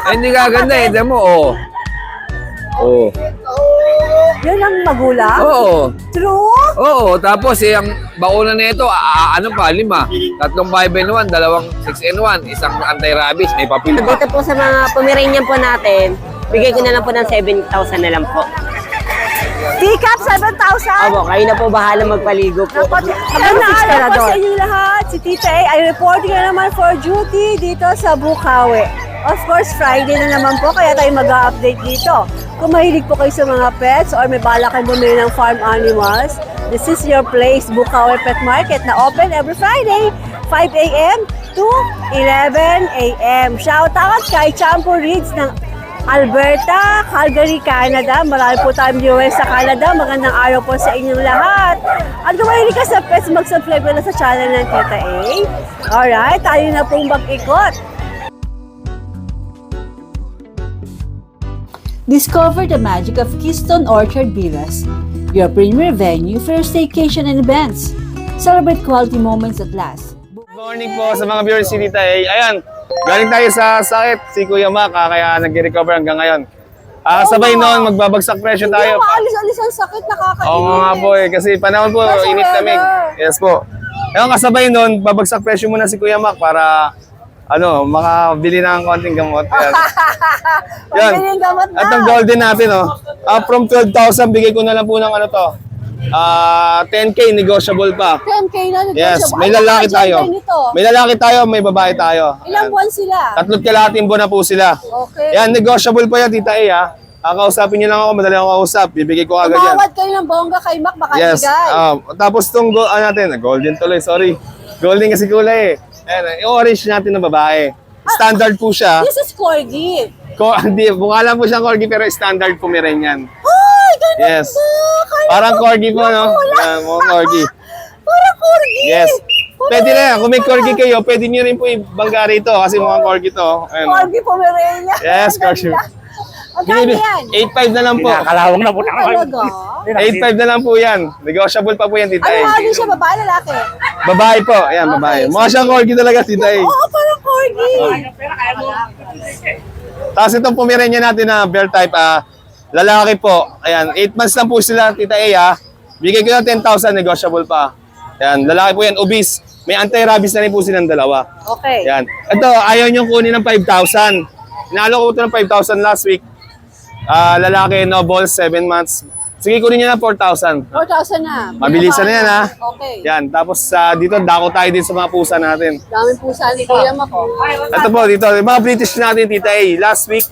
Hindi gaganda eh. Demo, oh. Oh. Yun ang magulang? Oo. True? Oo. Tapos eh, ang bakuna na ito, ano pa, 5. Tatlong 5-in-1, dalawang 6-in-1, isang anti-rabies, may papel pa. Dito po sa mga Pomeranian po natin, bigay ko na lang po ng 7,000 na lang po. Teacup, 7,000? Opo, kayo na po bahala magpaligo po. Naalala ko sa inyo lahat, si Tita A ay reporting na naman for duty dito sa Bukawi. Of course, Friday na naman po, kaya tayo mag-update dito. Kung mahilig po kayo sa mga pets or may bala kayo bumili ng farm animals, this is your place, Bukawi Pet Market, na open every Friday, 5 a.m. to 11 a.m. Shout out kay Champo Reeds ng Alberta, Calgary, Canada. Marami po tayong viewers sa Canada. Magandang araw po sa inyong lahat. At kung mahilig ka sa pets, mag-subscribe na sa channel ng Tita A. Alright, tayo na pong mag-ikot. Discover the magic of Keystone Orchard Villas, your premier venue for your staycation and events. Celebrate quality moments at last. Good morning po sa mga viewers ni Tita A. Ayan, galing tayo sa sakit, si Kuya Mac, kaya nag-recover hanggang ngayon. Sabay noon, magbabagsak presyo Hindi tayo. mo maalis-alis ang sakit, nakakainis. Oo nga po eh, kasi panahon po, Nasa init lamig. weather. Yes po. Ngayon, kasabay noon, babagsak presyo muna si Kuya Mac para makabili ng konting gamot. Yan. Pagbiling gamot na. At ang golden natin, from 12,000, bigay ko na lang po ng 10K, negotiable pa. 10K na negotiable. Yes, may Ano lalaki ba, tayo. gender nito? May lalaki tayo, may babae tayo. Ilang buwan sila? 3 kalahating buwan na po sila. Okay. Yan, negotiable pa yan, Tita A, ha? Kakausapin niyo lang ako, madali ako kausap. Bibigay ko agad yan. Tumawad kayo ng bongga kay Mac, baka Yes. ibigay. Tapos itong golden tuloy, sorry. Golden kasi kulay eh. Ayan, yung orange natin na babae. Standard po siya. This is Corgi. Hindi, mukha lang po siyang corgi pero standard Pomeranian. Ay, ganun Yes. ba? Kaya Parang corgi po, no? Wala. Yan, mukhang corgi. Parang Corgi. Yes. Pwede na yan. Kung may corgi kayo, pwede nyo rin po ibangga rito kasi mukhang corgi to. Ayan. Corgi Pomeranian. Yes, corgi. Magkano yan? 8.5 na lang po. Kalawang na po na Talaga? 8.5 na lang po yan. Negotiable pa po yan, Tita Ano A. hagi siya, babae, lalaki? Babae po. Ayan, babae. Okay, Mukha siyang corgi talaga, Tita A. Oo, parang Corgi. Tapos itong Pomeranian natin na bear type, lalaki po. Ayan, 8 months lang po sila, Tita A, ha. Bigay ko na 10,000, negotiable pa. Ayan, lalaki po yan, obese. May anti-rabies na rin po silang dalawa. Okay. Ayan. Ito, ayaw niyong kunin ng 5,000. Inalo ko ito ng 5,000 last week. Lalaki, no balls, 7 months. Sige, kunin niyo na 4,000. 4,000 na. Mabilisan na yan, ha. Okay. Yan, tapos dito, dako tayo din sa mga pusa natin. Daming pusa ni Kuya Mac, oh. Ito po, dito, yung mga British natin, Tita A. Last week,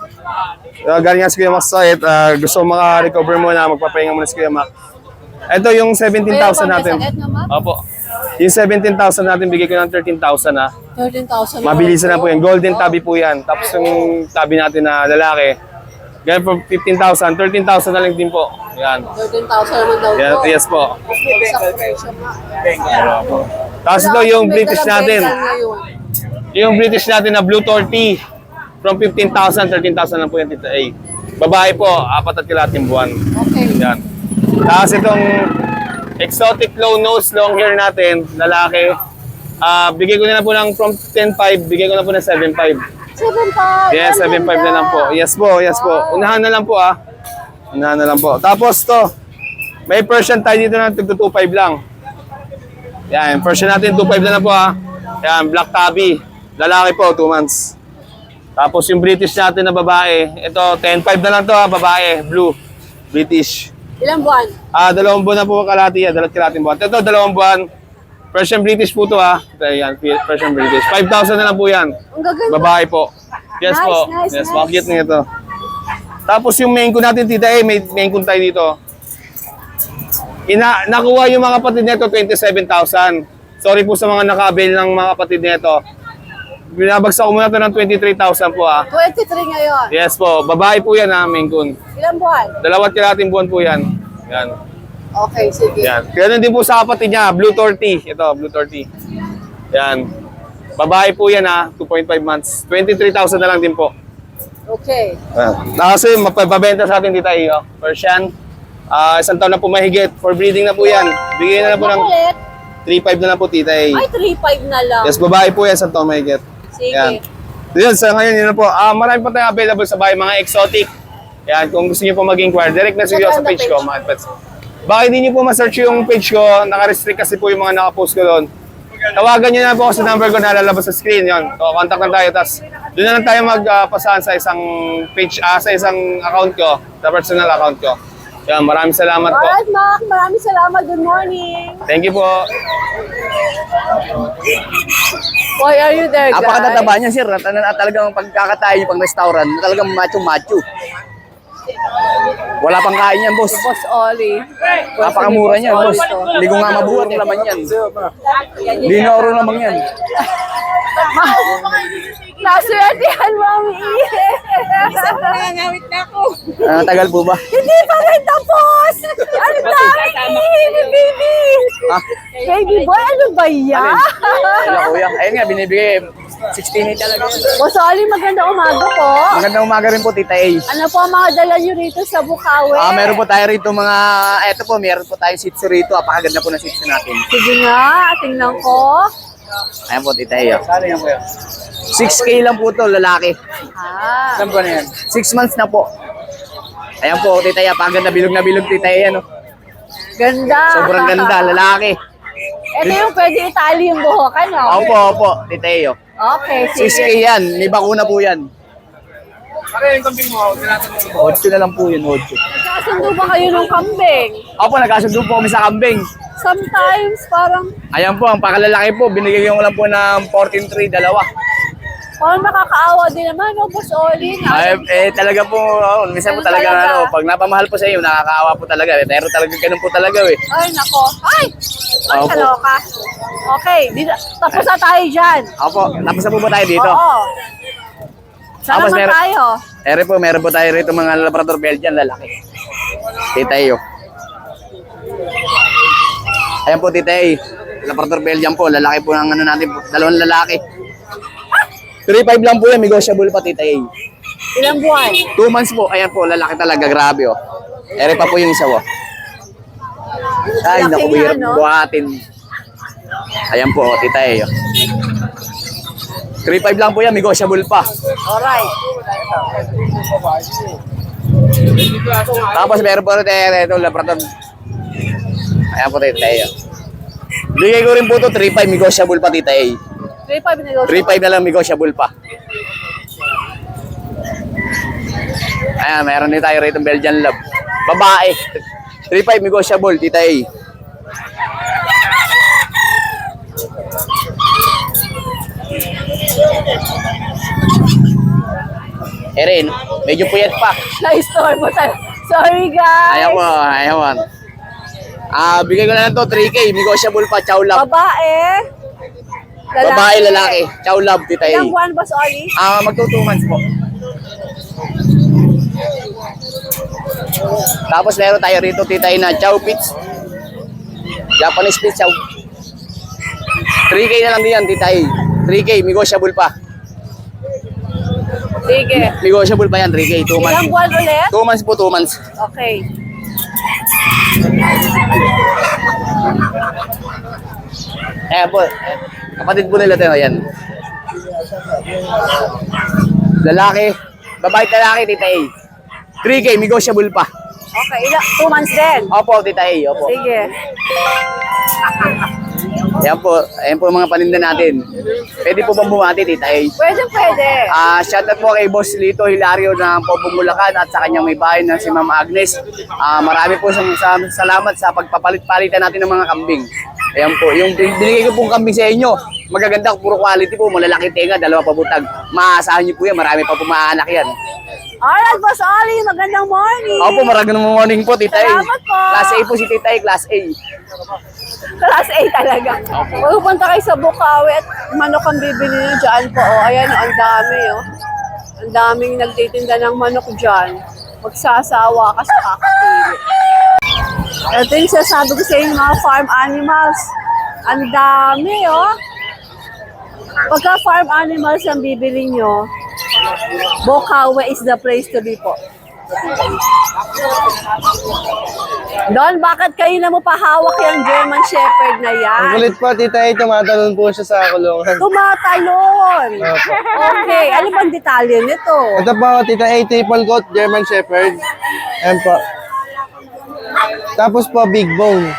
galing nga si Kuya Mac sa sakit. Gusto maka-recover muna, magpapahinga muna si Kuya Mac. Ito yung 17,000 natin. May sakit na, Mac? Opo. Yung 17,000 natin, bigay ko ng 13,000, ha. 13,000. Mabilisan na po yan. Golden tabby po yan. Tapos yung tabby natin na lalaki, ganyan po 15,000, 13,000 na lang din po. Yan. 13,000 naman daw Yan, po. yes po. Sa presyo, Mac. Tapos ito yung British natin. Yung British natin na Blue Torty. From 15,000, 13,000 lang po yan, Tita A. Babae po, 4 at kalahating buwan. Okay. Yan. Tapos itong exotic low nose long hair natin, lalaki. Bigay ko na lang po ng from 10,500, bigay ko na po ng 7,500. 7,500. Yes, 7,500 na lang po. Yes po, yes po. Unahan na lang po, Unahan na lang po. Tapos to, may Persian tayo dito na 2,500 lang. Yan, Persian natin 2,500 na lang po, Yan, Black Tabby. Lalaki po, 2 months. Tapos yung British natin na babae, ito 10,500 na lang to, babae, blue, British. Ilang buwan? 2 buwan na po kalahati yan, 2 kalahating buwan. Ito, 2 buwan. Persian British po to, Ito, yan, Persian British. 5,000 na lang po yan. Ang gaganda. Babae po. Yes Nice, po. nice, Yes, nice. makikita niyo ito. Tapos yung main coon natin, Tita A, may main coon tayo dito. Nakuha yung mga kapatid nito, 27,000. Sorry po sa mga naka-avail ng mga kapatid nito. Binabagsak ko muna ito ng 23,000 po, 23 ngayon. Yes po. Babae po yan, main coon. Ilang buwan? 2 kalahating buwan po yan. Yan. Okay, sige. Yan. Ganun din po sa kapatid niya, Blue Torty. Ito, Blue Torty. Yan. Babae po yan, 2.5 months. 23,000 na lang din po. Okay. Kasi mapabenta sa atin dito iyo. Persian. 1 taon na po mahigit. For breeding na po yan. Bigyan na lang po ng Makulit. 3.5 na lang po, Tita A. Ay, 3,500 na lang. Yes, babae po yan, 1 taon mahigit. Sige. Yan. Yun, sa ngayon, yun na po. Marami pa tayong available sa bahay, mga exotic. Yan, kung gusto niyo po mag-inquire, direct message nyo sa page ko, mga pets. Baka hindi niyo po ma-search yung page ko, naka-restrict kasi po yung mga naka-post ko doon. Tawagan niyo na po ako sa number ko na lalabas sa screen, yun. So, contact lang tayo, tapos doon na lang tayo magpasahan sa isang page, sa isang account ko, sa personal account ko. Yan, maraming salamat po. Alright, Mac. Maraming salamat. Good morning. Thank you po. Why are you there, guys? Napakatataba niya, sir. Talagang pagkakatayo pang restaurant, talagang macho-macho. Wala pang kain yan, boss. Boss Oli. Napakamura niya, boss. Hindi ko nga mabuhat yung laman yan. Dinoro naman yan. Naswertihan mo ang iye. Tagal po ba? Hindi pa rin tapos! Ang dami ni baby! Ah, Baby boy, ano ba yan? wala kuya. Ayun nga, binibigay. 16 talaga yan. Boss Oli, magandang umaga po. Magandang umaga rin po, Tita A. Ano po ang mga dala nyo rito sa Bukawi? Meron po tayo rito mga, eto po, meron po tayong shih tzu rito. Apakaganda po ng shih tzu natin. Sige nga, tingnan ko. Ayan po, Tita A. 6K lang po to, lalaki. Ah, Saan po na yan? 6 months na po. Ayan po, Tita A. Apakaganda, bilog na bilog, Tita A. Ano? ganda. Sobrang ganda, lalaki. Ito yung pwede itali yung buhok, ano? Opo, opo, Tita A. Okay, 6K sige. yan, may bakuna po yan. Ano yung kambing mo? 8 na lang po yun, 8. Nagkasundo ba kayo ng kambing? Opo, nagkasundo po kami sa kambing. Sometimes, parang, Ayan po, ang pakalalaki po, binigyan ko lang po ng 14.3, dalawa. parang nakakaawa din naman, no, Boss Oli? Talaga po, minsan po Ganun talaga, talaga. pag napamahal po sa inyo, nakakaawa po talaga. Pero talaga, ganun po talaga eh. Ay, nako. Ay! Ay, Opo. kaloka. Okay, tapos na tayo dyan. Opo, tapos na po ba tayo dito? Oo. Saan Tapos naman tayo? Meron po tayo rito mga Labrador Belgian, lalaki. Tita A. Ayan po, Tita A. Labrador Belgian po, lalaki po ng ano natin, dalawang lalaki. 3.5 lang po yan, negotiable pa, Tita A. Ilang buwan? 2 months po, ayan po, lalaki talaga, grabe oh. Ere pa po yung isa oh. Ay, Laki naku, nga, hirap no? buhatin. Ayan po, Tita A. 3.5 lang po yan, negotiable pa. Alright. Tapos meron po rin ito, Labrador. Ayan po, Tita A. Bigay ko rin po ito, 3.5, negotiable pa, Tita A. 3.5 negosyo. 3.5 na lang, negotiable pa. Ayan, meron din tayo rito Belgian Lab. Babae. 3.5 negotiable, Tita A. Erin, medyo puyat pa. Na-store mo tayo. Sorry, guys. Ayaw mo, ayaw mo. Bigay ko na lang to, 3K, negotiable pa, chow lab. Babae. Babae, lalaki, chow lab, Tita A. Ilang buwan, Boss Oli? Magto 2 months po. Tapos meron tayo rito, Tita A, na chow pits. Japanese pits, chow. 3K na lang din yan, Tita A. 3K, negotiable pa. Sige. Negotiable pa yan, 3K, 2 months. Ilang buwan ulit? 2 months po, 2 months. Okay. Ayan po, kapatid po nila tayo, yan. Lalaki, babae lalaki, Tita A. 3K, negotiable pa. Okay, 2 months din. Opo, Tita A, opo. Sige. Ayan po ang mga paninda natin. Pwede po bang bumati, Tita A? Pwede, pwede. Shoutout po kay Boss Lito Hilario ng Pobong Bulacan at sa kanyang may bahay na si Ma'am Agnes. Marami po salamat sa pagpapalit-palitan natin ng mga kambing. Ayan po, yung binigay ko pong kambing sa inyo, magaganda, puro quality po, malalaki tenga, 2 pabutag. Maasahan niyo po yan, marami pa po maanak yan. Alright, Boss Oli, magandang morning. Opo, maraming morning po, Tita A. Salamat po. Class A po si Tita A, Class A. Class A talaga. Pupunta kayo sa Bukawi at manok ang bibili nyo dyan po. Oh, ayan, oh, ang dami. Oh. Ang daming nagtitinda ng manok dyan. Magsasawa ka sa kakapili. Ito yung sasabi ko sa inyo, mga farm animals. Ang dami, oh. Pagka farm animals ang bibili nyo, Bukawi is the place to be po. Don, bakit kayo na mo pahawak yung German Shepherd na yan? Ang kulit po, Tita A, tumatalon po siya sa kulungan. Tumatalon. Okay, ano bang detalye nito? Ito po, Tita A, triple coat German Shepherd. Ayan po. Tapos po, big bone.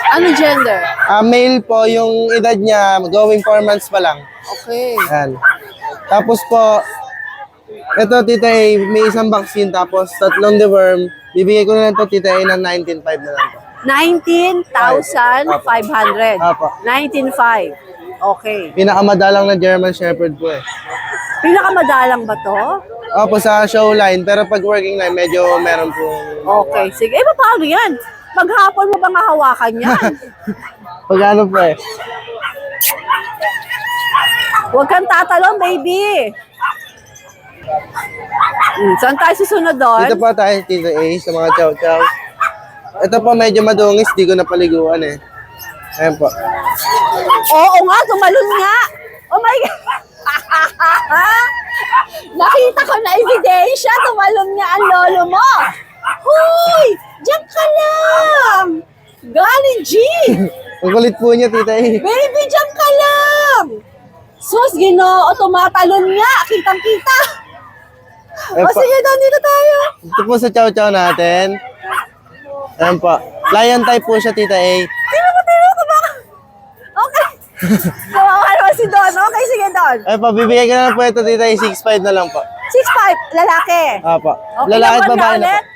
Ano gender? Male po, yung edad niya, going 4 months pa lang. Okay. Ayan. Tapos po, ito, Tita A, may isang vaccine, tapos 3 deworm. Bibigay ko na lang ito, Tita A, ng 19.5 na lang po. 19,500. Apo. 19,500. Okay. Pinakamadalang na German Shepherd po eh. Pinakamadalang ba to? Opo, sa show line, pero pag working line, medyo meron po. Okay, sige. Eh, paano yan? Maghapon mo bang hahawakan yan? Pag ano po eh. Huwag kang tatalon, baby. Saan tayo susunod doon? Dito po tayo, Tita A, sa mga chow-chow. Ito po, medyo madungis, di ko napaliguan eh. Ayan po. Oo nga, tumalon nga. Oh my God. Nakita ko na ebidensya. Tumalon nga ang lolo mo. Huy! Diyan ka lang. Galing, G. Ang kulit po niya, Tita A. Baby, diyan ka lang. Sus, Ginoo, tumatalon nga. Kitang-kita. Ayan O po. sige, doon dito tayo. Dito po sa chow-chow natin. Ayan po. Lion type po siya, Tita A. Tino ko, baka. Okay. Kawawa naman si Don. Okay, sige, Don. Ayan po, bibigay ko na lang po ito, Tita A. 6'5 na lang po. 6'5", lalaki. Apo. Okay, Lalaki at naman babae na na po.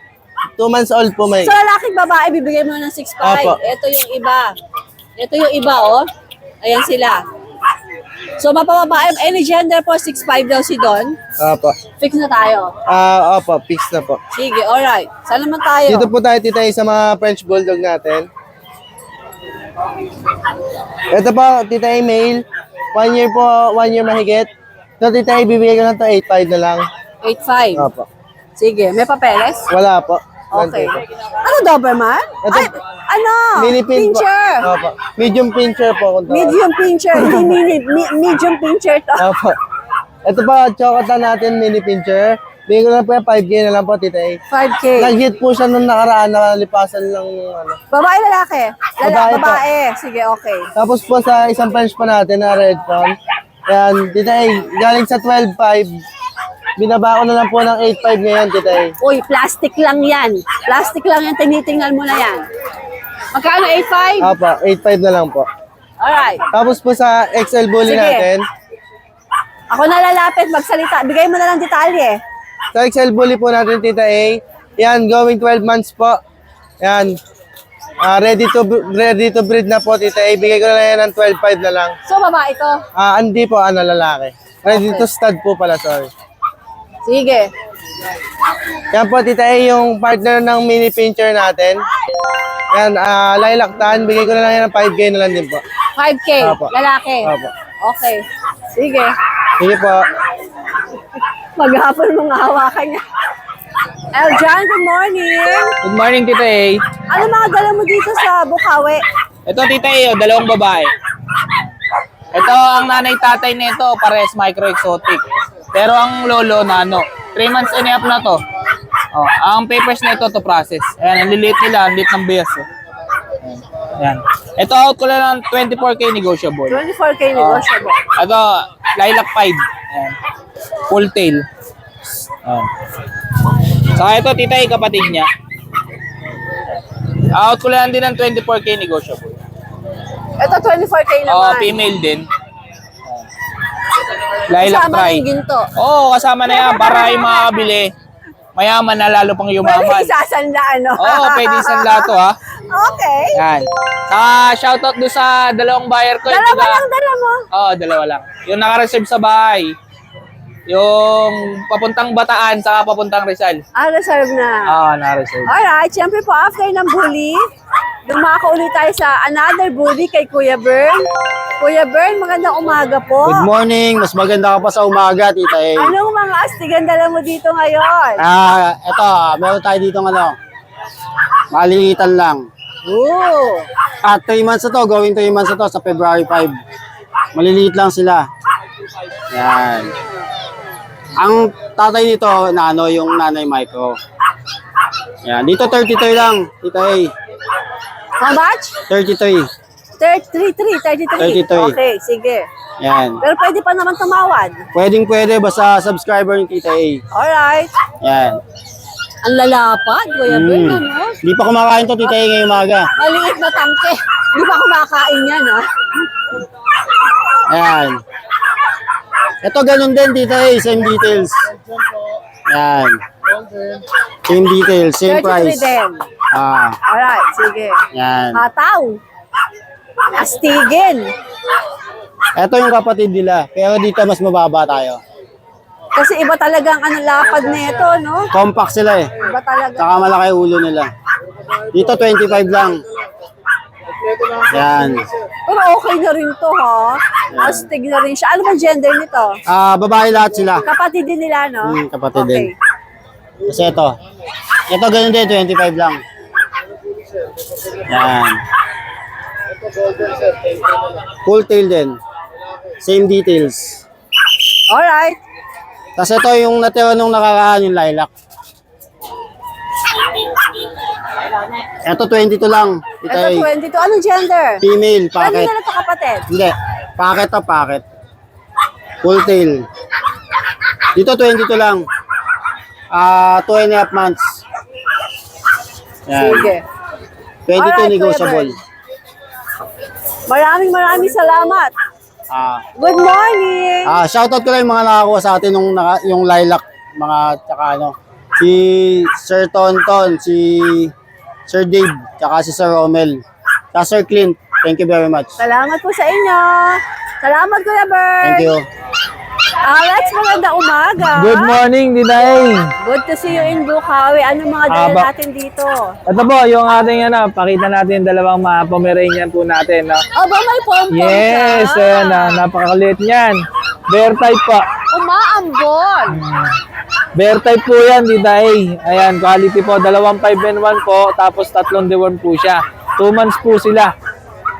2 months old po may. So, lalaking babae, bibigay mo ng 6'5". Apo. Ito yung iba. Ito yung iba, oh. Ayan sila. So, mapababae, any gender po, 6'5" daw si Don. Apo. Fix na tayo. Opo, fix na po. Sige, alright. Saan naman tayo? Dito po tayo, Tita A, sa mga French Bulldog natin. Ito po, Tita A, male. 1 year po, 1 year mahigit. Ito, Tita A, bibigay ko na ito, 8'5 na lang. 8'5". Opo. Sige, may papeles? Wala po. Okay. Nandito. Ano, Doberman? Ito- Ay, ano? Mini pin po. Pincher. Opo. Medium pincher po. Kung tawag. Medium pincher. Hindi medium pincher to. Opo. Ito po, chokota natin, mini pincher. Bigay ko na po yung 5K na lang po, Tita A. 5K. Nag-hit po siya nung nakaraan, nakalipasan lang ano. Babae, lalaki? Babae po. Babae. Sige, okay. Tapos po sa isang French pa natin na red phone. Yan, Tita A, galing sa 12.5. Binaba ko na lang po ng 8.5 ngayon, Tita A. Uy, plastic lang yan. Plastic lang yan. Tinitingnan mo na yan. Magkano? 8.5? Opo, 8.5 na lang po. Alright. Tapos po sa XL Bully Sige. natin. Ako na lalapit. Magsalita. Bigay mo na lang detalye. Sa XL Bully po natin, Tita A. Yan, going 12 months po. Yan. Ready to breed na po, Tita A. Bigay ko na lang yan ng 12.5 na lang. So, babae ito. Hindi po, lalaki. Ready to stud po pala, sorry. Sige. Yan po, Tita A, yung partner ng mini pincher natin. Yan, lilac tan. Bigay ko na lang yan ng 5K na lang din po. 5K. Opo. Lalaki. Opo. Okay. Sige. Sige po. Maghapon mong hawakan niya. Eljan, good morning. Good morning, Tita A. Ano mga dala mo dito sa Bukawi? Ito, Tita A, dalawang babae. Ito, ang nanay-tatay nito, pares micro-exotic. Pero ang lolo na 3 months and a half na to. Oh, ang papers nito to process. Ayan, ang liliit nila, ang liit ng bias. Ayan. Ito, out ko lang ng 24K negotiable. 24K negotiable. Ito, lilac 5. Ayan. Full tail. Ayan. Saka ito, Tita A, kapatid niya. Out ko lang din ng 24K negotiable. Ito 24K Oo, naman. female din. Lilac Kasama try. ng ginto. Oo, kasama na yan para yung makakabili. Mayaman na lalo pang Pwede yumaman. isasanda, ano? Oo, pwede isang lato ha. Okay. Yan. Saka shoutout doon sa dalawang buyer ko. Dalawa lang dala mo. Oo, dalawa lang. Yung naka-reserve sa bahay. Yung papuntang Bataan, saka papuntang Rizal. Reserve na. Oo, naka-reserve. Alright, siyempre po after ng bully, dumako ulit tayo sa another bully kay Kuya Bern. Kuya Bern, magandang umaga po. Good morning. Mas maganda ka pa sa umaga, Tita A. Anong mga astigan dala mo dito ngayon? Eto, meron tayo dito malilitan lang. Ooh. 3 months na to, going 3 months na to sa February 5. Maliliit lang sila. Yan. Ang tatay nito, yung nanay micro. Yan, dito 33 lang, Tita A. How much? 33. 33. 33. Okay, sige. Yan. Pero pwede pa naman tumawad. Pwede, basta subscriber ni Tita A. Alright. Yan. Ang lalapad, Kuya Ben, ano? Hindi pa kumakain to, Tita A, ngayong umaga. Maliit na tangke. Di pa kumakain yan, ha? Ayan. Ito ganun din, Tita A, same details. Yan. Same details, same 33 price. din. Alright, sige. Yan. Hataw. Astigin. Ito yung kapatid nila, pero dito mas mababa tayo. Kasi iba talagang lapad nito, no? Compact sila eh. Iba talaga. Saka malaki ulo nila. Dito 25 lang. Yan. Pero okay na rin to, ha? Astig na rin siya. Ano ba gender nito? Babae lahat sila. Kapatid din nila, no? Kapatid Okay. din. Kasi ito. Ito ganun din, 25 lang. Yan. Full tail din. Same details. Alright. Tapos ito yung natira nung nakaraan, yung lilac. Ito 22 lang. Ito 22. Anong gender? Female, Ano packet. na ito kapatid? Hindi. Packet to packet. Full tail. Dito 22 lang. 2.5 months. Yan. Sige. 22 Alright, negotiable. Maraming salamat. Good morning. Shoutout ko lang yung mga nakakuha sa atin yung lilac, mga tsaka si Sir Tonton, si Sir Dave, tsaka si Sir Romel, tsaka Sir Clint. Thank you very much. Salamat po sa inyo. Salamat, Kuya Bert. Thank you. Alex, maganda umaga. Good morning, Diday. Good to see you in Bukawi. Ano mga dala natin dito? Ito po, yung ating pakita natin yung dalawang mga Pomeranian po natin. No? Aba, may pom-pom Yes, siya. ayan, napakaliit niyan. Bear type po. Umaambon. Bear type po yan, Diday. Ayan, quality po. 2.5-1 po, tapos 3 deworm po siya. 2 months po sila.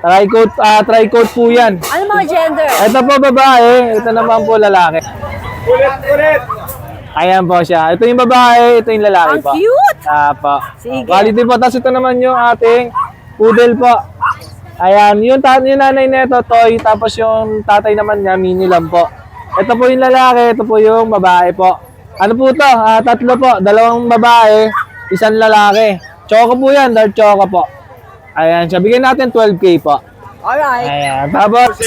Tri-coat po yan. Ano mga gender? Ito po babae, ito naman po lalaki. Ayan po siya. Ito yung babae, ito yung lalaki Ang po. cute. Po. Sige. Quality po. Tapos ito naman yung ating poodle po. Ayan, yung nanay nito, toy. Tapos yung tatay naman niya, mini lang po. Ito po yung lalaki, ito po yung babae po. Ano po to? 3 po. 2 babae, 1 lalaki. Choco po yan, dark choco po. Ayan siya. Bigyan natin 12K po. Alright. Ayan. Tapos,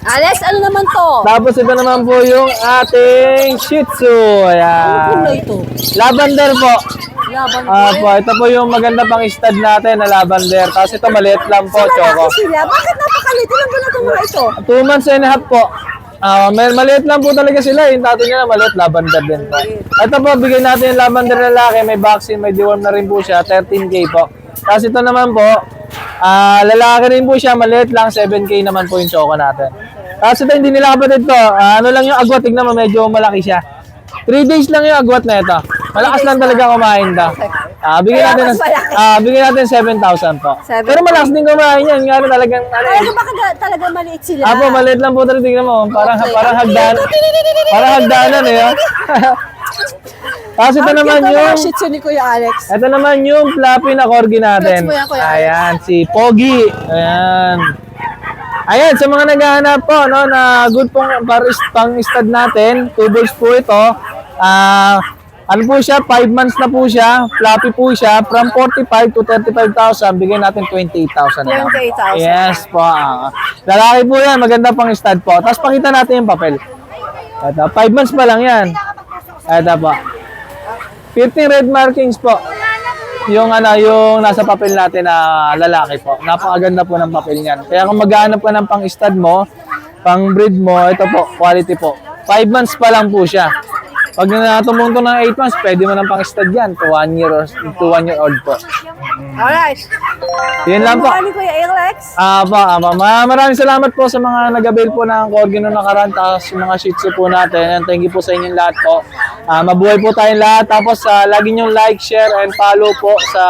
Alex, ano naman to? tapos ito naman po yung ating Shih Tzu. Ayan. Ano ito? Lavender po. Laban Po, ito po yung maganda pang stud natin na lavender. Tapos ito maliit lang po, choco. Sila. Bakit napakalit? Ilan ba na itong mga ito? 2 months and a half po. Maliit lang po talaga sila. Yung tato niya maliit, lavender din po. Ito po, bigyan natin yung lavender lalaki. May vaccine, may deworm na rin po siya. 13K po. Tapos ito naman po, lalaki rin po siya. Maliit lang, 7K naman po yung choco natin. Tapos ito, hindi nila kapatid to. Ano lang yung agwat, tignan mo, medyo malaki siya. 3 days lang yung agwat na ito. Malakas lang talaga kumain daw. Bigyan natin 7,000 po. 7,000. Pero malakas din kumain yan. Nga talagang Talaga maliit sila. maliit lang po talaga. Tingnan mo. Parang hagdan. Parang hagdanan eh. Oh. Tapos ito naman yung Shih Tzu ni Kuya Alex. ito naman yung fluffy na corgi natin. Flex mo yan, Kuya Alex. Ayan, si Pogi. Ayan. Ayan, sa mga naghahanap po, no, na good pong pang-stud natin, 2 balls po ito. Ano po siya, 5 months na po siya, fluffy po siya, from 45 to 35,000, bigyan natin 28,000 na lang. 28,000. Yes po. Lalaki po yan, maganda pang stud po. Tapos pakita natin yung papel. Ito, 5 months pa lang yan. Ito po. 15 red markings po. Yung yung nasa papel natin na lalaki po. Napakaganda po ng papel niyan. Kaya kung maghahanap ka ng pang-stud mo, pang-breed mo, ito po, quality po. 5 months pa lang po siya. Pag natumuntong ng 8 months, pwede mo ng pang-stud yan. To 1 year old po. Alright. Yun lang Good po. morning, Kuya Alex. Maraming salamat po sa mga nag-avail po ng Corgi nung nakaraan, tapos yung mga Shih Tzu po natin. And thank you po sa inyong lahat po. Mabuhay po tayong lahat. Tapos lagi niyong like, share, and follow po sa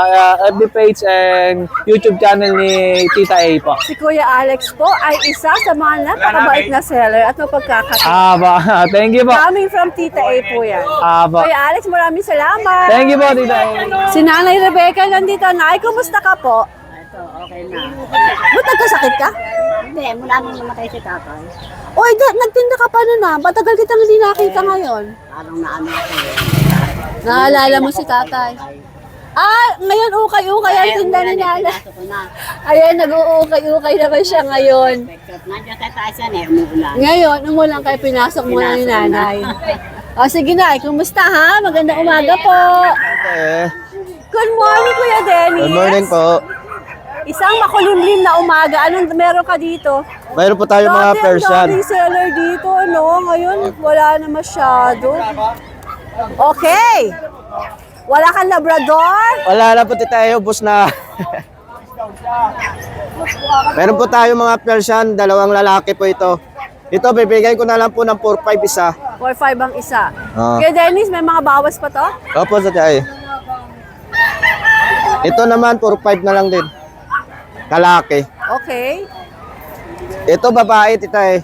FB page and YouTube channel ni Tita A po. Si Kuya Alex po ay isa sa mga napakabait na seller at mapagkakataon. Thank you po. Coming from Tita A po yan. Kuya Alex, maraming salamat. Thank you po, Tita A. Si Nanay Rebecca nandito. Nay, kumusta ka po? Okay na. Ba't nagkasakit ka? Hindi, mula nung namatay si tatay, Oy, nagtinda ka pa nun ah. Matagal kitang hindi nakita ngayon. parang naano ako. Naalala mo si tatay? Ngayon ukay-ukay ang tinda ni Nana. Pasok ko na. Ayan, nag-uukay-ukay naman siya ngayon. Nandiyan sa taas yan eh, umuulan. Ngayon, umulan kayo, pinasok mo na ni Nanay. O sige na, kumusta ha? Magandang umaga po. Good morning, Kuya Dennis. Good morning po. Isang makulimlim na umaga. Anong meron ka dito? Mayroon po tayo mga Dati Persian. ang daming seller dito, no? Ngayon, wala na masyado. Okay. Wala kang Labrador? Wala na po tayo, ubos na. Meron po tayo mga Persian, dalawang lalaki po ito. Ito, bibigay ko na lang po ng 4-5 isa. 4-5 ang isa. Ah. Kaya Dennis, may mga bawas pa to? Opo, sa tayo. Ito naman, 4-5 na lang din. Lalaki. Okay. Ito, babae, tita eh.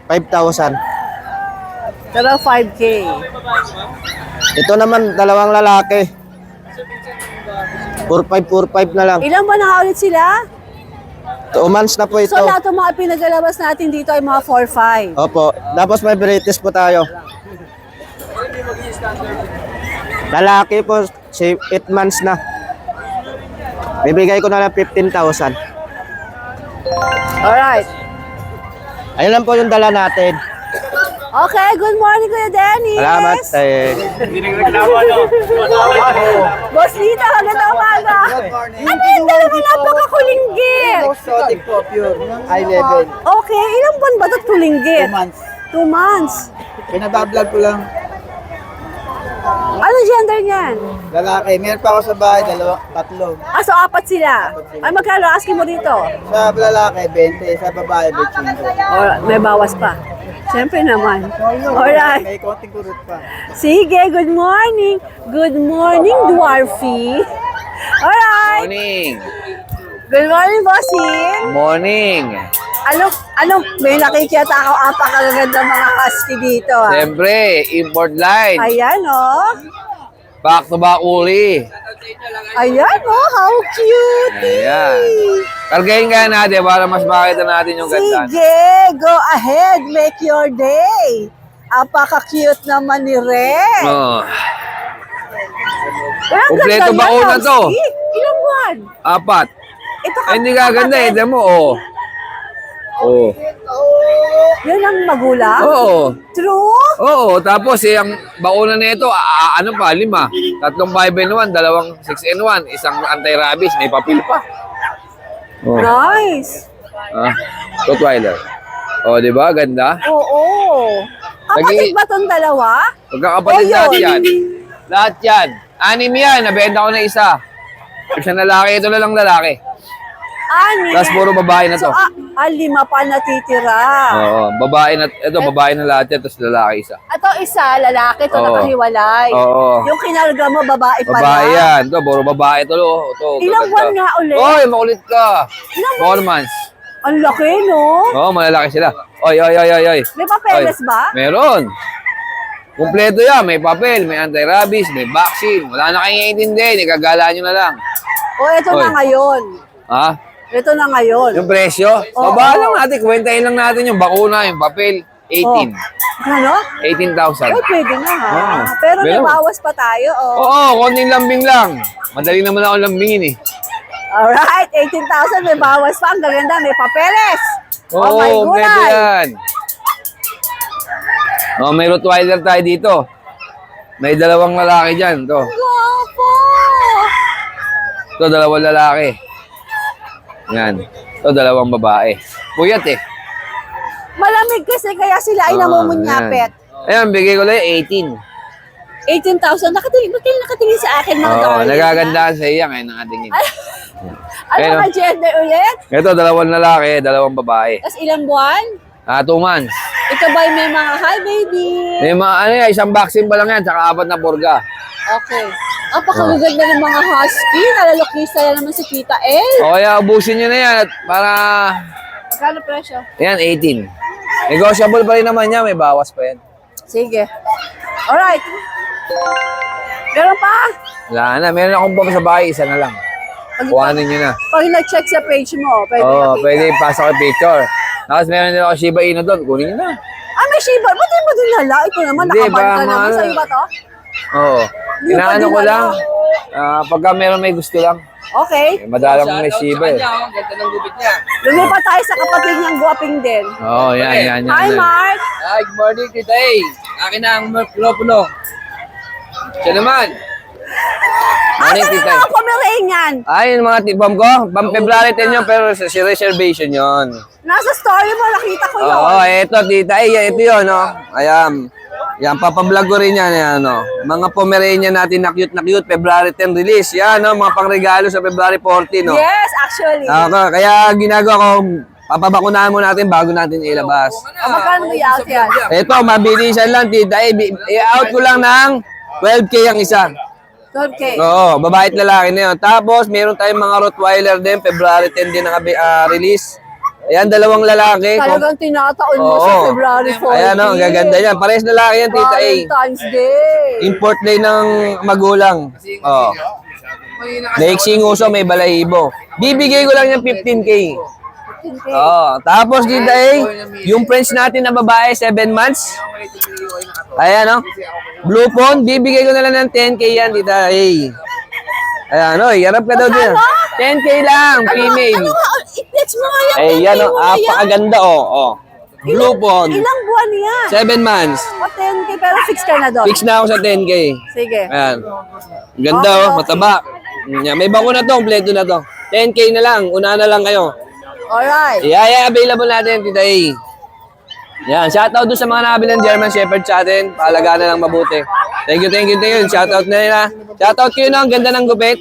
5,000. Pero 5K. Ito naman, dalawang lalaki. 4-5 na lang. Ilan ba na ulit sila? 2 months na po ito. So lahat ng mga pinagalabas natin dito ay mga 4-5. Opo. Tapos may British po tayo. Lalaki po, 8 months na. Bibigay ko na lang 15,000. Alright. Ayun lang po yung dala natin. Okay, good morning Kuya Dennis. Salamat. Boss Lita, magandang umaga. Ano yung dalawang napakakulinggit? Exotic po, pure. High level. Okay, ilang buwan ba ito kulinggit? 2 months. 2 months. Pinabablog ko lang. Ano gender niyan? Lalaki. Meron pa ako sa bahay, 3. So 4 sila. Ay, magkano asking mo dito? Sa lalaki, 20. Sa babae, 25. Alright, may bawas pa. Siyempre naman. Alright. May konting kurot pa. Sige, good morning. Good morning, Dwarfy. Alright. Morning. Good morning, Bossing. Morning. May nakikita ako apakaganda mga husky dito. Ah. Siyempre, import line. Ayan, oh. Back to back uli. Ayan, oh. How cute. Ayan. Kargayin nga natin para mas makita natin yung ganda. Sige, go ahead. Make your day. Apaka-cute naman ni Ren. Oh. Ang Kompleto ganda ba yan, una to? husky. Ilang buwan? 4. Ito Ay, hindi gaganda eh. Demo, oh. Oh. Yan ang magulang? Oo. True? Oo, tapos ang bauna nito, 5. 3 5-in-1, 2 6-in-1, isang anti-rabies, may papel pa. Oh. Nice. Rottweiler. Oh, di ba? Ganda. Oo. Kapatid ba itong dalawa? Magkakapatid Oh, yun. lahat yan. Lahat yan. 6 yan, nabenta ko na isa. Isa lalaki, ito na lang lalaki. Ani. Tapos puro babae na to. So, 5 pa natitira. Oo, babae na, ito babae na lahat yan, tapos lalaki isa. Ito isa, lalaki, ito Oo. nakahiwalay. Oo. Yung kinarga mo, babae pala. Babae yan. Ito, puro babae ito. Ito, Ilang buwan nga ulit? Oy, makulit ka. Ilang 4 months. Ang laki, no? Oo, malalaki sila. Oy. May papeles Oy, ba? Meron. Kumpleto yan. May papel, may anti-rabies, may vaccine. Wala na kayong iintindi. Nagagalaan nyo na lang. O, ito na Oy. ngayon. Ha? Ito na ngayon. Yung presyo? Oo. Baba lang natin. Kwentahin lang natin yung bakuna, yung papel. 18. Ano? 18,000. Ay, pwede na ha. Oo. Pero may Meron. bawas pa tayo, oh. Oo, konting lambing lang. Madali naman ako lambingin eh. Alright, 18,000 may bawas pa. Ang gaganda, may papeles. Oo, may kompleto gulay. yan. Oh, may Rottweiler tayo dito. May 2 lalaki dyan. Ito. Guwapo! Ito, 2 lalaki. Yan. Ito, 2 babae. Puyat eh. Malamig kasi kaya sila ay namumunyapet. Ayan, bigay ko lang 18. 18,000. Nakatingin sa akin mga Oo, darling. nagagandaan sa iya ngayon ng ating yun. Ano Ayun, mga gender ulit? Ito, dalawang lalaki, dalawang babae. Tapos ilang buwan? 2 months. Ito ba may mga hi baby? May mga, ano yan, isang vaccine pa lang yan, tsaka 4 na purga. Okay. Napakaganda ng mga husky. Nalalokisa yan naman si Tita El. O kaya ubusin nyo na yan at para, Magkano presyo? yan, 18. Negotiable pa rin naman yan, may bawas pa yan. Sige. Alright. Meron pa? Wala na, meron akong bomba sa bahay, isa na lang. Kuhanin nyo na. Pag nag-check sa page mo, pwede Oo, makita. pwede ipasa ko yung picture. Tapos meron din ako Shiba Inu doon, kunin nyo na. Ah, may Shiba. Ba't di mo dinala? Ito naman, Hindi, nakaban ka baka naman. ma- Sa'yo ba to? Oo. Hindi mo pa Inaano ko dinala. lang, pagka meron may gusto lang. Okay. Madalang ko may Shiba eh. Lumipat tayo sa kapatid niyang guwaping din. Oo, yan. Hi, Mark. Hi, good morning, Tita A. Akin na ang mikropono. Siya naman. Morning, Asan Tita. ang mga Pomeranian? Ay, yung mga tipam ko, pang February 10 yun, pero si reservation yun. Nasa story mo, nakita ko yun. Oo, eto, tita. Ay, ito yun, no? Ayan. Yan, papablog ko rin yan, yan, no? Mga Pomeranian natin na cute, February 10 release. Yan, no? Mga pangregalo sa February 14, no? Yes, actually. Kaya ginagawa ko, papabakunahan mo natin bago natin ilabas. Magkano mo i-out yan? Ito, mabilisan lang, tita. I-out ko lang ng 12K ang isa. 12K. Oo, babae at lalaki na yun. Tapos, meron tayong mga Rottweiler din. February 10 din ang release. Ayan, 2 lalaki. Talagang tinataon mo Oo. sa February 14. Ayan, no, ang gaganda yan. Parehas lalaki yan, tita A. Valentine's Day. Import day ng magulang. Oo. Lexing uso, may balahibo. Bibigay ko lang yung 15K. 15K. Oo. Tapos, tita A, yung French natin na babae, 7 months. Ayan, no? Blue Phone, bibigay ko na lang ng 10K yan, tita A. Ayan, no, harap ka daw din. 10K lang, female. Ano nga? I-flex mo nga yan. Eh, yan, Hindi oh, mo nga yan. apakaganda, oh. Blue Phone, Ilang buwan yan? 7 months. O 10K, pero fix ka na doon. Fix na ako sa 10K. Sige. Ayan. Ganda, Okay, oh, okay. mataba. Yan, may bako na to, kompleto na to. 10K na lang, una na lang kayo. Alright. Yeah, available natin, tita A. Yan, shoutout doon sa mga nakabili ng German Shepherd sa atin. Paalagaan na lang mabuti. Thank you. Shoutout na yun, ha. Shoutout kayo na, ang ganda ng gupit.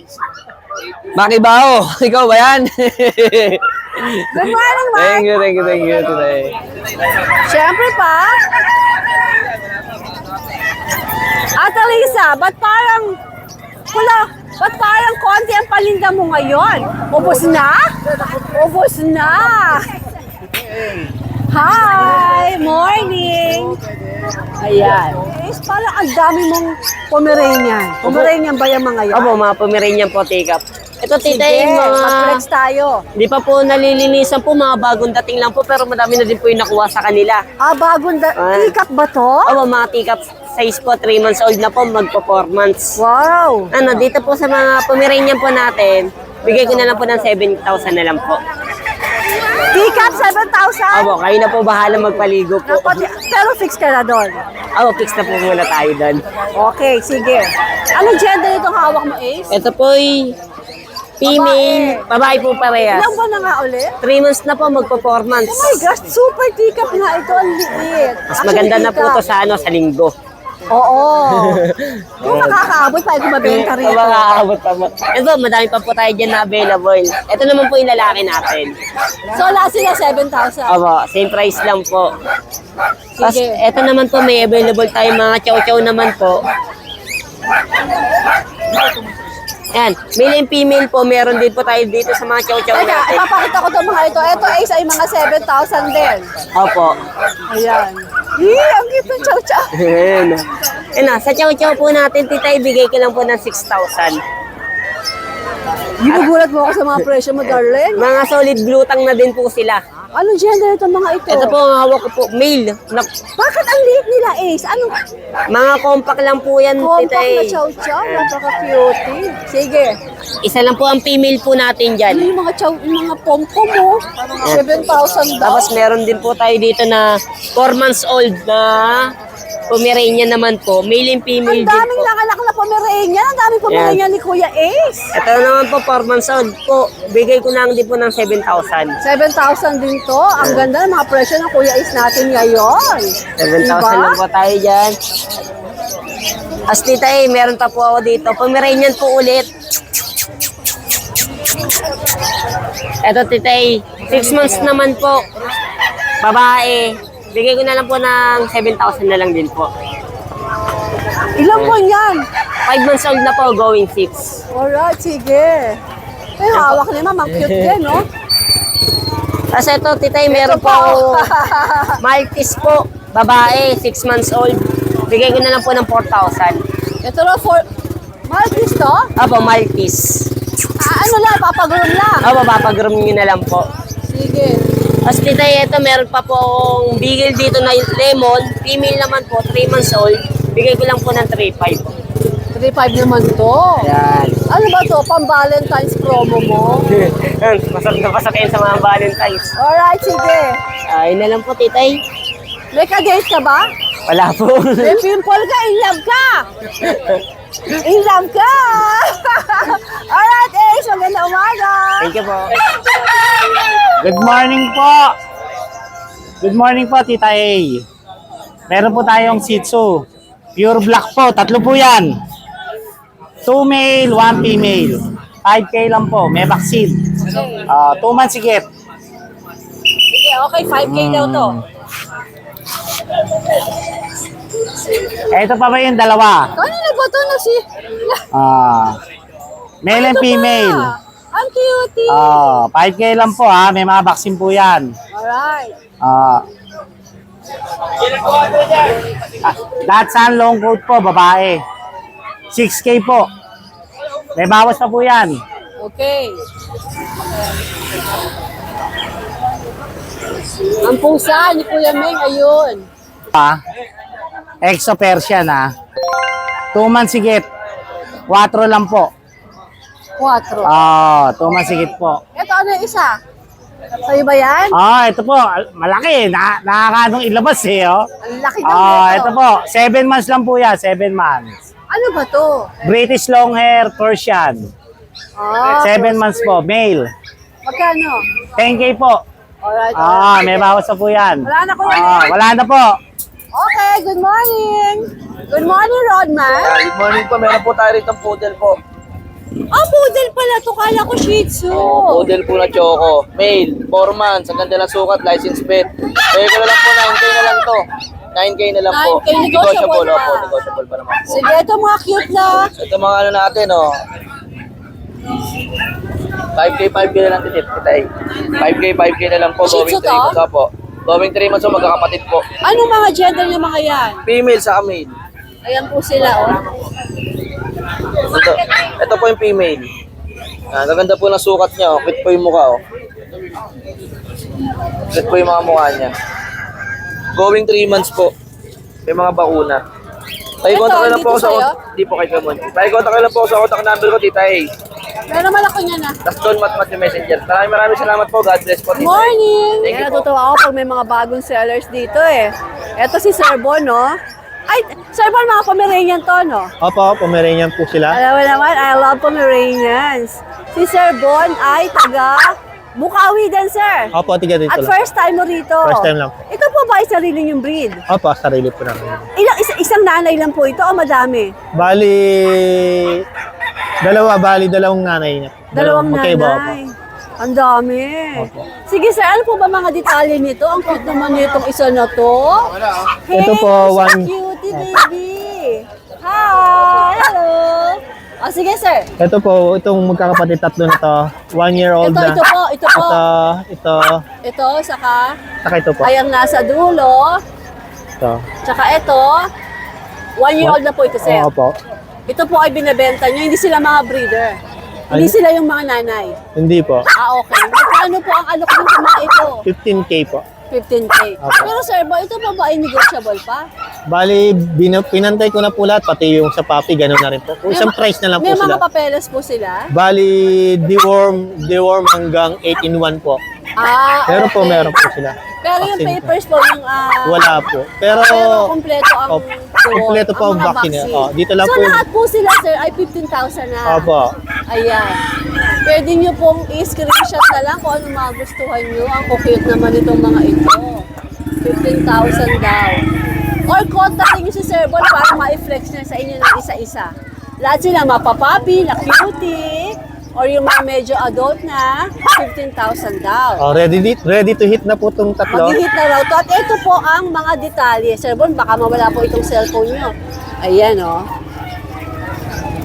Makibao, ikaw ba yan? Good morning, Mark. Thank you, tita A. Siyempre pa. Ate Lisa, ba't parang ba't parang konti ang paninda mo ngayon? Ubos na? Ubos na. Hi! Morning! Ayan. Is parang ang dami mong Pomeranian. Pomeranian ba yung mga yun? Opo, mga Pomeranian po, take up. Ito, Tita A, Sige, mga... mag-flex tayo. Di pa po nalilinisan po, mga bagong dating lang po, pero madami na din po yung nakuha sa kanila. Bagong tikap ba to? Opo, mga take up size po, 3 months old na po, magpo 4 months. Wow! Ano, dito po sa mga Pomeranian po natin, bigay ko na lang po ng 7,000 na lang po. Tikap, 7,000? Opo, kayo na po bahala magpaligo po. Pero fix ka na doon. Opo, fix na po muna tayo doon. Okay, sige. Anong gender itong hawak mo, Ace? Ito po ay female, babae po parehas. Ilang buwan na nga ulit? 3 months na po, magpo 4 months. Oh my gosh, super tikap nga ito. Ang liit. Mas maganda na po to sa linggo. Oo. Kung makakaabot tayo kung mabenta rito. Makakaabot pa mo. Ito, madami pa po tayo dyan na available. Ito naman po yung lalaki natin. So, lahat sila 7,000. Opo, same price lang po. Tapos, Sige. ito naman po, may available tayo mga chow-chow naman po. Yan, male and female po, meron din po tayo dito sa mga chow-chow Teka, natin. ipapakita ko itong mga ito. Ito, Ace, ay mga 7,000 din. Opo. Ayan. Ang cute ng chow-chow. Ayan. Ayan, sa chow-chow po natin, tita, ibigay ko lang po ng 6,000. Ginugulat mo ako sa mga presyo mo, darling. Mga solid blue tang na din po sila. Anong gender ito mga ito? Ito po ang hawak ko po, male. Bakit ang liit nila, Ace? Anong Mga compact lang po yan, tita. compact na chow-chow? Napaka-cutie. Sige. Isa lang po ang female po natin dyan. Yung mga yung mga pom-pom mo, 7,000 daw. Tapos meron din po tayo dito na 4 months old na Pomeranian naman po. Male and female Ang din daming po. nanganak na Pomeranian. Ang daming Pomeranian ni Kuya Ace. Ito naman po 4 months old po. Bigay ko lang din po ng 7,000. 7,000 din to. Ang ganda ng mga presyo ng Kuya Ace natin ngayon. 7,000 lang po tayo dyan. As tita meron pa po ako dito. Pomeranian po ulit. Eto, titay, 6 months naman po. Babae. Bigay ko na lang po ng 7,000 na lang din po. Ilang buwan yan? 5 months old na po, going 6. Alright, sige. Ay, hawak niya ma'am. Ang cute din, no? Tapos ito, titay, meron po Maltese po. Babae, 6 months old. Bigay ko na lang po ng 4,000. Ito na for... Maltese to? Apo, Maltese. Ano lang, papagroom lang. Apo, papagroom nyo na lang po. Sige. Tapos titay, ito, meron pa pong bigil dito na lemon. Female naman po, 3 months old. Bigay ko lang po ng 3,500. 3.5 naman to. Yan. Ano ba to? Pang-Valentine's promo mo? Pasok na pasok yan sa mga Valentine's. Alright, sige. Ayun na lang po, titay. May ka-date ka ba? Wala po. May pimple ka, in love ka! In love ka! Alright, Ace, maganda umaga! Thank you po. Good morning po. Good morning po, Tita A. Meron po tayong Shih Tzu. Pure black po, 3 po yan. 2 male, 1 female. 5K lang po, may vaccine. 2 months higit. Sige, okay, 5K daw to. Ito pa ba yung dalawa? Kanina ba to na si... Male and Ito pa. female. Ang cutie! 5K lang po ha, may mga vaccine po yan. Alright. Dachshund long coat po, babae. 6K po. May bawas pa po yan. Okay. Ang pusa ni Kuya Meng, ayun. Exo Persian ha. 2 months higit. 4 lang po. 4. 2 months higit po. Ito, ano yung isa? Sa'yo ba yan? Ito po. Malaki. Nakakadong ilabas eh. Oh. Ang laki ng nito. Ito po. 7 months lang po yan. 7 months. Ano ba to? British long hair Persian. 7 months po. Male. Magkano? 10K po. Alright. May bawas na po yan. Wala na, Kuya Meng? Wala na po. Okay, good morning. Good morning, Rodman. Good morning po. Meron po tayo rito poodle po. Poodle pala to. Kala ko Shih Tzu. Poodle po na choco. Male, 4 months. Ang ganda ng sukat, license plate. Kaya ko na lang po, 9K na lang to. 9K na lang po. 9K, negotiable na. Opo, negotiable pa naman po. Sige, ito mga cute na. Ito mga ano natin, 5K na lang titip kita eh. 5K na lang po. Shih Going Tzu 3 months po. Going 3 months po, magkakapatid po. Anong mga gender ng mga yan? Female sa male. Ayan po sila, oh. Ito po yung female. Gaganda po ng sukat niya, oh. Cute po yung mukha, oh. Cute po yung mga mukha niya. Going 3 months po. May mga bakuna. Pakikontak lang po ako sa... Hindi po kay Kamon. Pakikontak lang po ako sa contact number ko, Tita A. Pero malaki niya na. Tapos doon matmat yung messenger. Maraming salamat po. God bless po, Tita A. Morning! Thank you po. Natutuwa ako pag may mga bagong sellers dito eh. Ito si Sir Bon, no? Ay, Sir Bon, mga Pomeranian to, no? Opo, Pomeranian po sila. Alam mo naman, I love Pomeranians. Si Sir Bon ay taga Bukawi din, sir. Opo, tiga dito At lang. first time mo rito. First time lang po. Ito po ba ay sarili niyong breed? Opo, sarili po namin. Isang nanay lang po ito o madami? Bali, dalawang nanay niya. Dalawang magkaiba, nanay. Ang dami. Sige sir, ano po ba mga detalye nito? Ang cute naman nitong isa na to. Hey, Ito po, so one- cutie baby. Hi! Hello! O sige sir. Ito po, itong magkakapatid tatlo na to. 1 year old na. Ito po. Ito, Ito, saka saka ito po. ay ang nasa dulo. Ito. Tsaka ito. 1 year old na po ito sir. Opo. Ito po ay binebenta nyo. Hindi sila mga breeder. Hindi Ay. sila yung mga nanay. Hindi po. Okay. Magkano po ang alok ng mga ito? 15K po. 15K. Opo. Pero sir, ba ito pa ba ay negotiable pa? Bali, pinantay ko na po lahat, pati yung sa puppy, gano'n na rin po. Isang price na lang po May sila. mga papeles po sila? Bali, deworm hanggang 8-in-1 po. Pero po, meron po sila. Pero yung Vaccine papers po, yung... Wala po. Pero kompleto ang... kompleto po ang mga vaccine. Dito lang so, po. lahat po sila, sir, ay 15,000 na. Opo. Ayan. Pwede nyo pong i-screenshot na lang kung ano magustuhan nyo. Ang cute naman itong mga ito. 15,000 daw. Or kontakin nyo si Sir Bon para ma-flex na sa inyo ng isa-isa. Lahat sila mapapapi, na cutie. or yung mga medyo adult na, 15,000 daw. Oh, ready to hit na po itong tatlo. Mag-hit na raw to. At ito po ang mga detalye. Sir Bon, baka mawala po itong cellphone nyo. Ayan, oh.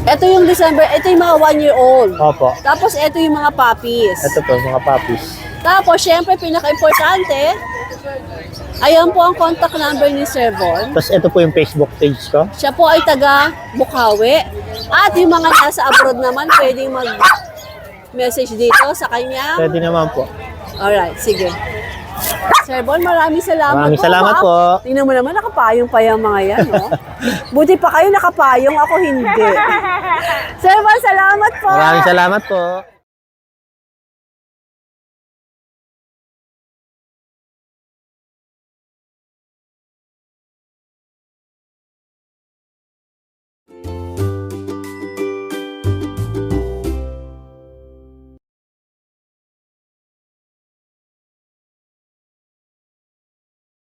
Ito yung December, ito yung mga 1-year-old. Opo. Tapos ito yung mga puppies. Ito po, mga puppies. Tapos, syempre, pinaka-importante, ayan po ang contact number ni Sir Bon. Tapos ito po yung Facebook page ko. Siya po ay taga Bukawi. At yung mga nasa abroad naman, pwedeng mag-message dito sa kanya. Pwede naman po. Alright, sige. Sir Bon, maraming salamat Maraming salamat po. Tingnan mo naman, nakapayong pa yung mga yan, no? Buti pa kayo nakapayong, ako hindi. Sir Bon, salamat po. Maraming salamat po.